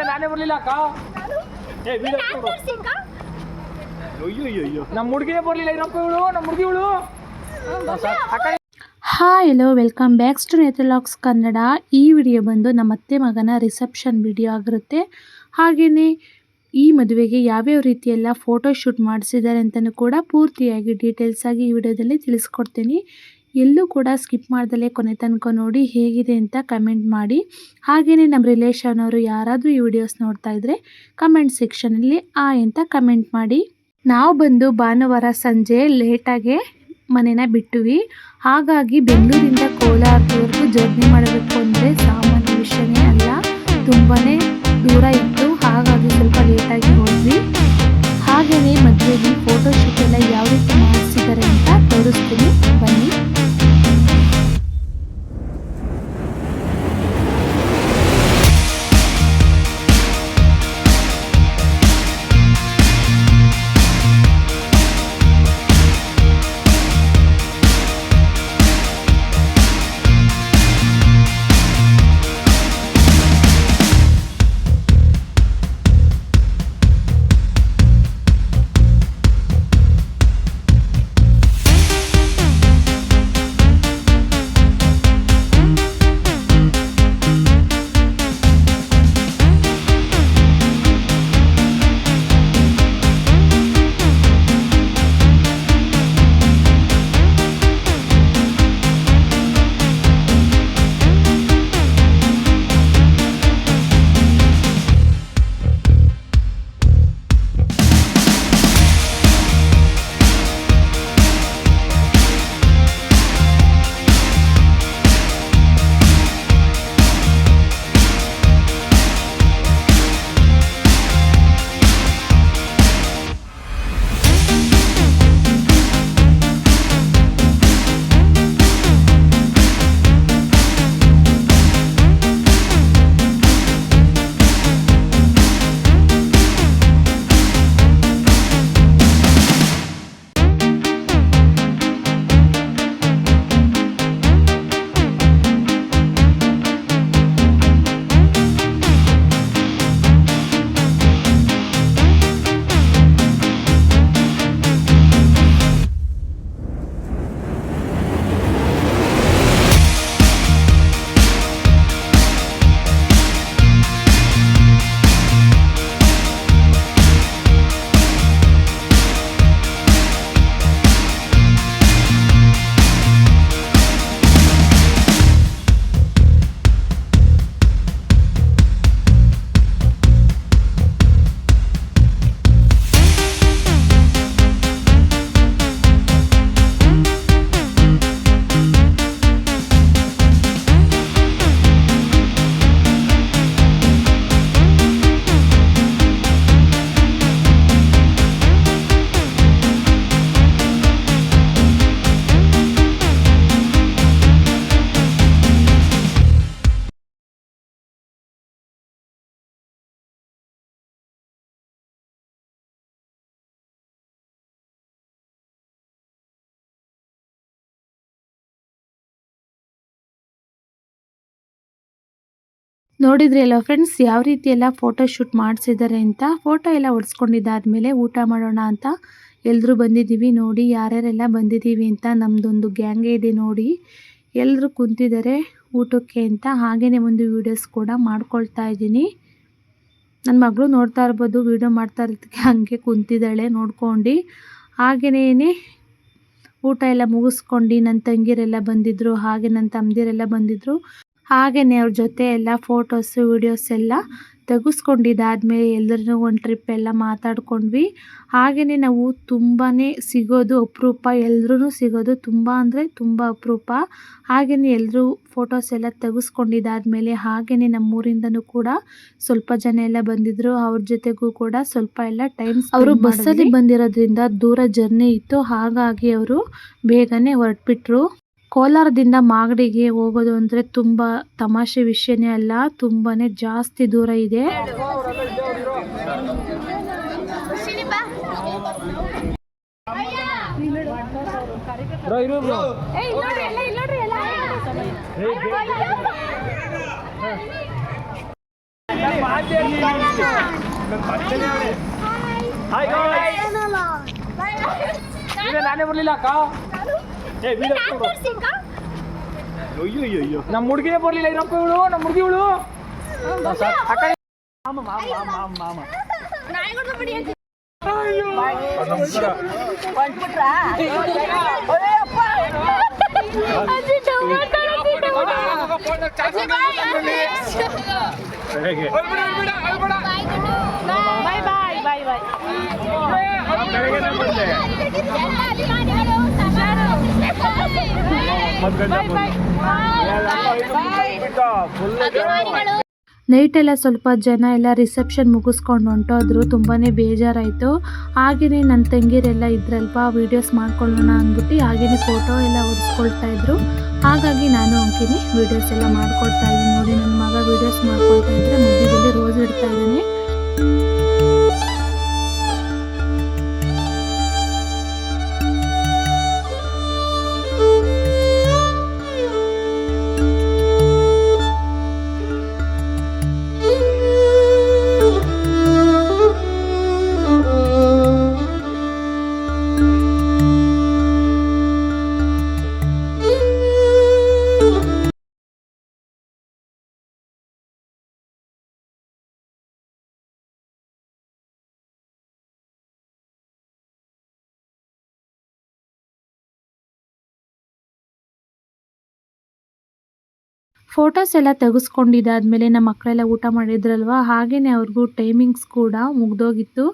ನಾನೇ ಬರ್ಲಿಲ್ಲ ಅಕ್ಕ. ನಮ್ಮ ಹುಡುಗಿನೇ ಬರ್ಲಿಲ್ಲ ಇರಪ್ಪ ಇವಳು, ನಮ್ಮ ಹುಡುಗಿಗಳು. Hi hello welcome backs to ನೇತ್ರಲಾಕ್ಸ್ ಕನ್ನಡ. ಈ ವಿಡಿಯೋ ಬಂದು ನಮ್ಮ ಅತ್ತೆ ಮಗನ ರಿಸೆಪ್ಷನ್ ವಿಡಿಯೋ ಆಗಿರುತ್ತೆ. ಹಾಗೆಯೇ ಈ ಮದುವೆಗೆ ಯಾವ್ಯಾವ ರೀತಿಯೆಲ್ಲ ಫೋಟೋ ಶೂಟ್ ಮಾಡಿಸಿದ್ದಾರೆ ಅಂತಲೂ ಕೂಡ ಪೂರ್ತಿಯಾಗಿ ಡೀಟೇಲ್ಸ್ ಆಗಿ ಈ ವಿಡಿಯೋದಲ್ಲಿ ತಿಳಿಸ್ಕೊಡ್ತೀನಿ. ಎಲ್ಲೂ ಕೂಡ ಸ್ಕಿಪ್ ಮಾಡ್ದಲೇ ಕೊನೆ ತನಕ ನೋಡಿ ಹೇಗಿದೆ ಅಂತ ಕಮೆಂಟ್ ಮಾಡಿ. ಹಾಗೆಯೇ ನಮ್ಮ ರಿಲೇಷನ್ ಅವರು ಯಾರಾದರೂ ಈ ವಿಡಿಯೋಸ್ ನೋಡ್ತಾ ಇದ್ದರೆ ಕಮೆಂಟ್ ಸೆಕ್ಷನಲ್ಲಿ ಅಂತ ಕಮೆಂಟ್ ಮಾಡಿ. ನಾವು ಬಂದು ಭಾನುವಾರ ಸಂಜೆ ಲೇಟಾಗೆ ಮನೇನ ಬಿಟ್ಟುವಿ. ಹಾಗಾಗಿ ಬೆಂಗಳೂರಿಂದ ಕೋಲಾರದವರೆಗೂ ಜರ್ನಿ ಮಾಡಬೇಕು ಅಂದರೆ ಸಾಮಾನ್ಯ ವಿಷಯನೇ ಅಲ್ಲ, ತುಂಬಾ ದೂರ ಇತ್ತು. ಹಾಗಾಗಿ ಸ್ವಲ್ಪ ಲೇಟಾಗಿ ಹೋದ್ವಿ. ಹಾಗೆಯೇ ಮದುವೆಯಲ್ಲಿ ಫೋಟೋಶೂಟ್ ಎಲ್ಲ ಯಾವ ರೀತಿ ಮಾಡಿಸಿದ್ದಾರೆ ಅಂತ ತೋರಿಸ್ತೀನಿ ಬನ್ನಿ. ನೋಡಿದ್ರಿ ಅಲ್ಲ ಫ್ರೆಂಡ್ಸ್, ಯಾವ ರೀತಿ ಎಲ್ಲ ಫೋಟೋ ಶೂಟ್ ಮಾಡಿಸಿದ್ದಾರೆ ಅಂತ. ಫೋಟೋ ಎಲ್ಲ ಹೊಡ್ಸ್ಕೊಂಡಿದ್ದಾದ್ಮೇಲೆ ಊಟ ಮಾಡೋಣ ಅಂತ ಎಲ್ಲರೂ ಬಂದಿದ್ದೀವಿ. ನೋಡಿ ಯಾರ್ಯಾರೆಲ್ಲ ಬಂದಿದ್ದೀವಿ ಅಂತ, ನಮ್ಮದೊಂದು ಗ್ಯಾಂಗೇ ಇದೆ ನೋಡಿ. ಎಲ್ಲರೂ ಕುಂತಿದ್ದಾರೆ ಊಟಕ್ಕೆ ಅಂತ. ಹಾಗೆಯೇ ಒಂದು ವೀಡಿಯೋಸ್ ಕೂಡ ಮಾಡ್ಕೊಳ್ತಾ ಇದ್ದೀನಿ. ನನ್ನ ಮಗಳು ನೋಡ್ತಾ ಇರ್ಬೋದು, ವೀಡಿಯೋ ಮಾಡ್ತಾ ಇರೋದಕ್ಕೆ ಹಂಗೆ ಕುಂತಿದ್ದಾಳೆ ನೋಡ್ಕೊಂಡು. ಹಾಗೆಯೇ ಊಟ ಎಲ್ಲ ಮುಗಿಸ್ಕೊಂಡು ನನ್ನ ತಂಗಿರೆಲ್ಲ ಬಂದಿದ್ದರು, ಹಾಗೆ ನನ್ನ ತಮ್ಮದಿರೆಲ್ಲ ಬಂದಿದ್ದರು. ಹಾಗೆಯೇ ಅವ್ರ ಜೊತೆ ಎಲ್ಲ ಫೋಟೋಸು ವೀಡಿಯೋಸ್ ಎಲ್ಲ ತೆಗೆಸ್ಕೊಂಡಿದ್ದಾದ್ಮೇಲೆ ಎಲ್ಲರೂ ಒಂದು ಟ್ರಿಪ್ ಎಲ್ಲ ಮಾತಾಡ್ಕೊಂಡ್ವಿ. ಹಾಗೆಯೇ ನಾವು ತುಂಬಾ ಸಿಗೋದು ಅಪರೂಪ, ಎಲ್ಲರೂ ಸಿಗೋದು ತುಂಬ ಅಂದರೆ ತುಂಬ ಅಪರೂಪ. ಹಾಗೆಯೇ ಎಲ್ಲರೂ ಫೋಟೋಸ್ ಎಲ್ಲ ತೆಗೆಸ್ಕೊಂಡಿದ್ದಾದ್ಮೇಲೆ ಹಾಗೆಯೇ ನಮ್ಮೂರಿಂದನೂ ಕೂಡ ಸ್ವಲ್ಪ ಜನ ಎಲ್ಲ ಬಂದಿದ್ದರು. ಅವ್ರ ಜೊತೆಗೂ ಕೂಡ ಸ್ವಲ್ಪ ಎಲ್ಲ ಟೈಮ್, ಅವರು ಬಸ್ಸಲ್ಲಿ ಬಂದಿರೋದ್ರಿಂದ ದೂರ ಜರ್ನಿ ಇತ್ತು. ಹಾಗಾಗಿ ಅವರು ಬೇಗನೆ ಹೊರಟ್ಬಿಟ್ರು. ಕೋಲಾರದಿಂದ ಮಾಗಡಿಗೆ ಹೋಗೋದು ಅಂದರೆ ತುಂಬ ತಮಾಷೆ ವಿಷಯನೇ ಅಲ್ಲ, ತುಂಬಾ ಜಾಸ್ತಿ ದೂರ ಇದೆ. ಕಾರ್ಯಕ್ರಮ ಬ್ರೋ ಇರು ಬ್ರೋ ನಾನೇ ಬರ್ಲಿಲ್ಲ ಅಕ್ಕ ನಮ್ಮ ಹುಡುಗಿನೇ ಬರ್ಲಿಲ್ಲ ಇರಪ್ಪ ಇವಳು ನಮ್ಮ ಹುಡುಗಿಗಳು ನೈಟ್ ಎಲ್ಲ ಸ್ವಲ್ಪ ಜನ ಎಲ್ಲ ರಿಸೆಪ್ಷನ್ ಮುಗಿಸ್ಕೊಂಡು ಹೊಂಟೋದ್ರು. ತುಂಬಾ ಬೇಜಾರಾಯಿತು. ಹಾಗೆಯೇ ನನ್ನ ತಂಗಿರೆಲ್ಲ ಇದ್ರಲ್ಪ ವೀಡಿಯೋಸ್ ಮಾಡ್ಕೊಳ್ಳೋಣ ಅಂದ್ಬಿಟ್ಟು ಹಾಗೆಯೇ ಫೋಟೋ ಎಲ್ಲ ಹೊಡಿಸ್ಕೊಳ್ತಾ ಇದ್ರು. ಹಾಗಾಗಿ ನಾನು ಅಂಕಿನಿ ವೀಡಿಯೋಸ್ ಎಲ್ಲ ಮಾಡ್ಕೊಳ್ತಾ ಇದ್ದೀನಿ. ನೋಡಿ ನನ್ನ ಮಗ ವೀಡಿಯೋಸ್ ಮಾಡ್ಕೊಳ್ತಾ ಇದ್ರೆ ಮಧ್ಯದಲ್ಲಿ ರೋಸ್ ಇಡ್ತಾ ಇದ್ದೀನಿ. ಫೋಟೋಸ್ ಎಲ್ಲ ತೆಗೆಸ್ಕೊಂಡಿದ್ದಾದಮೇಲೆ ನಮ್ಮ ಮಕ್ಕಳೆಲ್ಲ ಊಟ ಮಾಡಿದ್ರಲ್ವ, ಹಾಗೆಯೇ ಅವ್ರಿಗೂ ಟೈಮಿಂಗ್ಸ್ ಕೂಡ ಮುಗ್ದೋಗಿತ್ತು,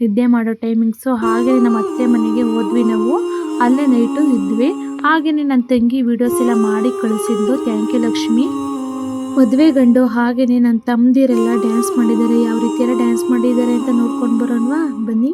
ನಿದ್ದೆ ಮಾಡೋ ಟೈಮಿಂಗ್ಸು. ಹಾಗೆಯೇ ನಮ್ಮ ಅತ್ತೆ ಮನೆಗೆ ಹೋದ್ವಿ ನಾವು. ಅಲ್ಲೇ ನೈಟು ಇದ್ವಿ. ಹಾಗೆಯೇ ನನ್ನ ತಂಗಿ ವೀಡಿಯೋಸ್ ಎಲ್ಲ ಮಾಡಿ ಕಳಿಸಿದ್ದು. Thank you Lakshmi. ಮದುವೆ ಗಂಡು ಹಾಗೆಯೇ ನನ್ನ ತಮ್ಮದಿರೆಲ್ಲ ಡ್ಯಾನ್ಸ್ ಮಾಡಿದ್ದಾರೆ. ಯಾವ ರೀತಿ ಎಲ್ಲ ಡ್ಯಾನ್ಸ್ ಮಾಡಿದ್ದಾರೆ ಅಂತ ನೋಡ್ಕೊಂಡು ಬರೋಣವಾ, ಬನ್ನಿ.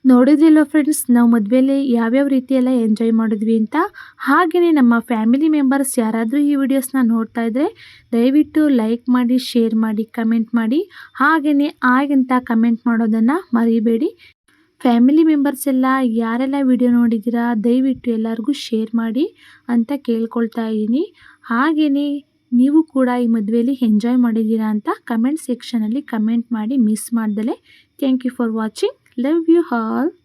ನೋಡಿದ್ರಲ್ಲ ಫ್ರೆಂಡ್ಸ್, ನಾವು ಮದುವೆಯಲ್ಲಿ ಯಾವ್ಯಾವ ರೀತಿಯೆಲ್ಲ ಎಂಜಾಯ್ ಮಾಡಿದ್ವಿ ಅಂತ. ಹಾಗೆಯೇ ನಮ್ಮ ಫ್ಯಾಮಿಲಿ ಮೆಂಬರ್ಸ್ ಯಾರಾದರೂ ಈ ವಿಡಿಯೋಸ್ನ ನೋಡ್ತಾ ಇದ್ದರೆ ದಯವಿಟ್ಟು ಲೈಕ್ ಮಾಡಿ, ಶೇರ್ ಮಾಡಿ, ಕಮೆಂಟ್ ಮಾಡಿ. ಹಾಗೆಯೇ ಅಂತ ಕಮೆಂಟ್ ಮಾಡೋದನ್ನು ಮರಿಬೇಡಿ. ಫ್ಯಾಮಿಲಿ ಮೆಂಬರ್ಸ್ ಎಲ್ಲ ಯಾರೆಲ್ಲ ವಿಡಿಯೋ ನೋಡಿದ್ದೀರಾ ದಯವಿಟ್ಟು ಎಲ್ಲರಿಗೂ ಶೇರ್ ಮಾಡಿ ಅಂತ ಕೇಳ್ಕೊಳ್ತಾ ಇದ್ದೀನಿ. ಹಾಗೆಯೇ ನೀವು ಕೂಡ ಈ ಮದುವೆಯಲ್ಲಿ ಎಂಜಾಯ್ ಮಾಡಿದ್ದೀರಾ ಅಂತ ಕಮೆಂಟ್ ಸೆಕ್ಷನಲ್ಲಿ ಕಮೆಂಟ್ ಮಾಡಿ ಮಿಸ್ ಮಾಡ್ದಲೆ. Thank you for watching. Love you all.